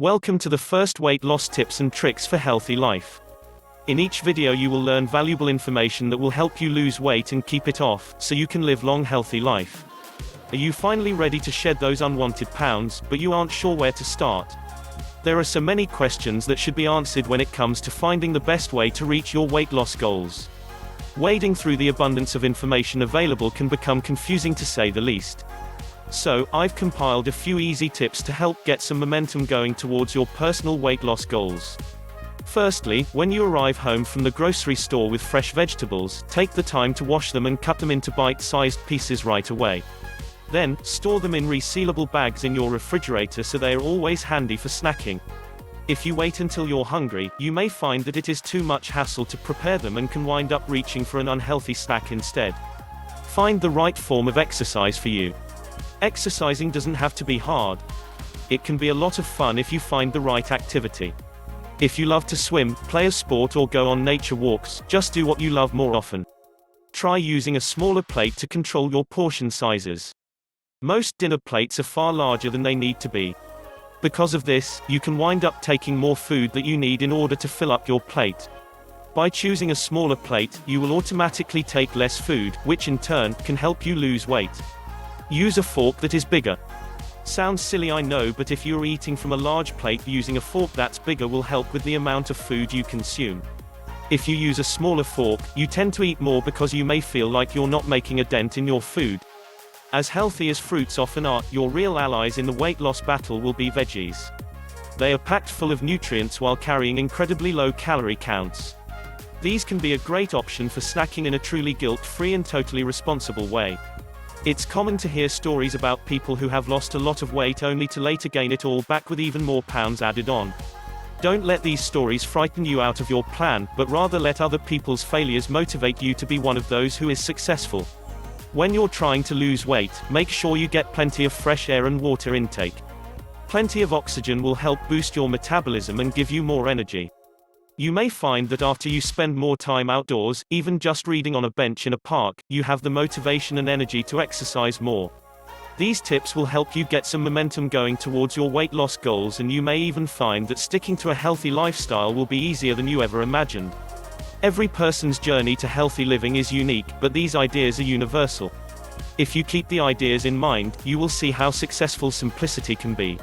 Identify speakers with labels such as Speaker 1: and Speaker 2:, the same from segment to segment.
Speaker 1: Welcome to the first weight loss tips and tricks for healthy life. In each video you will learn valuable information that will help you lose weight and keep it off, so you can live long healthy life. Are you finally ready to shed those unwanted pounds, but you aren't sure where to start? There are so many questions that should be answered when it comes to finding the best way to reach your weight loss goals. Wading through the abundance of information available can become confusing to say the least. So, I've compiled a few easy tips to help get some momentum going towards your personal weight loss goals. Firstly, when you arrive home from the grocery store with fresh vegetables, take the time to wash them and cut them into bite-sized pieces right away. Then, store them in resealable bags in your refrigerator so they are always handy for snacking. If you wait until you're hungry, you may find that it is too much hassle to prepare them and can wind up reaching for an unhealthy snack instead. Find the right form of exercise for you. Exercising doesn't have to be hard. It can be a lot of fun if you find the right activity. If you love to swim, play a sport or go on nature walks, just do what you love more often. Try using a smaller plate to control your portion sizes. Most dinner plates are far larger than they need to be. Because of this, you can wind up taking more food that you need in order to fill up your plate. By choosing a smaller plate, you will automatically take less food, which in turn can help you lose weight. Use a fork that is bigger. Sounds silly, I know, but if you're eating from a large plate, using a fork that's bigger will help with the amount of food you consume. If you use a smaller fork, you tend to eat more because you may feel like you're not making a dent in your food. As healthy as fruits often are, your real allies in the weight loss battle will be veggies. They are packed full of nutrients while carrying incredibly low calorie counts. These can be a great option for snacking in a truly guilt-free and totally responsible way. It's common to hear stories about people who have lost a lot of weight only to later gain it all back with even more pounds added on. Don't let these stories frighten you out of your plan, but rather let other people's failures motivate you to be one of those who is successful. When you're trying to lose weight, make sure you get plenty of fresh air and water intake. Plenty of oxygen will help boost your metabolism and give you more energy. You may find that after you spend more time outdoors, even just reading on a bench in a park, you have the motivation and energy to exercise more. These tips will help you get some momentum going towards your weight loss goals, and you may even find that sticking to a healthy lifestyle will be easier than you ever imagined. Every person's journey to healthy living is unique, but these ideas are universal. If you keep the ideas in mind, you will see how successful simplicity can be.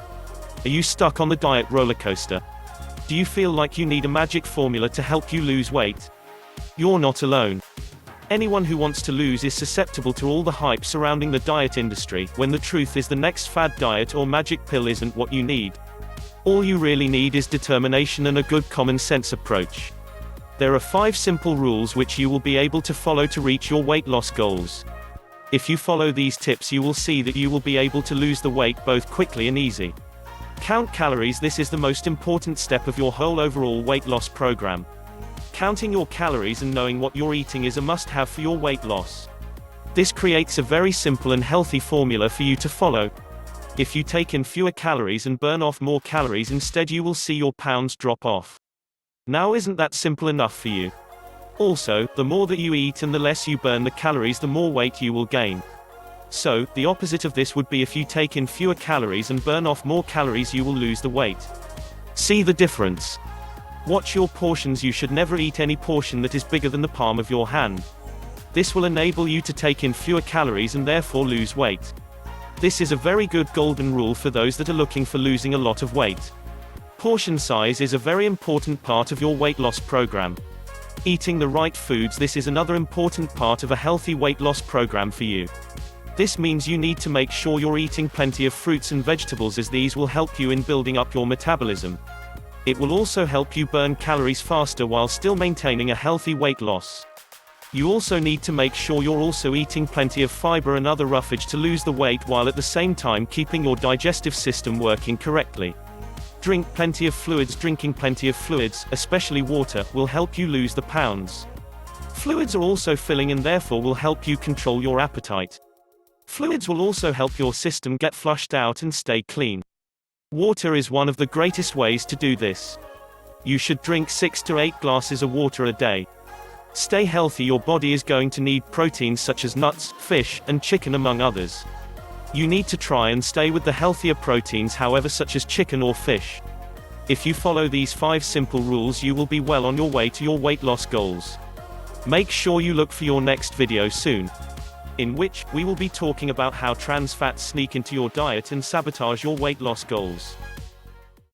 Speaker 1: Are you stuck on the diet roller coaster? Do you feel like you need a magic formula to help you lose weight? You're not alone. Anyone who wants to lose is susceptible to all the hype surrounding the diet industry, when the truth is the next fad diet or magic pill isn't what you need. All you really need is determination and a good common sense approach. There are 5 simple rules which you will be able to follow to reach your weight loss goals. If you follow these tips, you will see that you will be able to lose the weight both quickly and easy. Count calories. This is the most important step of your whole overall weight loss program. Counting your calories and knowing what you're eating is a must-have for your weight loss. This creates a very simple and healthy formula for you to follow. If you take in fewer calories and burn off more calories instead, you will see your pounds drop off. Now, isn't that simple enough for you? Also, the more that you eat and the less you burn the calories, the more weight you will gain. So, the opposite of this would be if you take in fewer calories and burn off more calories, you will lose the weight. See the difference? Watch your portions. You should never eat any portion that is bigger than the palm of your hand. This will enable you to take in fewer calories and therefore lose weight. This is a very good golden rule for those that are looking for losing a lot of weight. Portion size is a very important part of your weight loss program. Eating the right foods. This is another important part of a healthy weight loss program for you. This means you need to make sure you're eating plenty of fruits and vegetables, as these will help you in building up your metabolism. It will also help you burn calories faster while still maintaining a healthy weight loss. You also need to make sure you're also eating plenty of fiber and other roughage to lose the weight, while at the same time keeping your digestive system working correctly. Drink plenty of fluids. Drinking plenty of fluids, especially water, will help you lose the pounds. Fluids are also filling and therefore will help you control your appetite. Fluids will also help your system get flushed out and stay clean. Water is one of the greatest ways to do this. You should drink 6 to 8 glasses of water a day. Stay healthy. Your body is going to need proteins such as nuts, fish, and chicken, among others. You need to try and stay with the healthier proteins, however, such as chicken or fish. If you follow these 5 simple rules, you will be well on your way to your weight loss goals. Make sure you look for your next video soon, in which we will be talking about how trans fats sneak into your diet and sabotage your weight loss goals.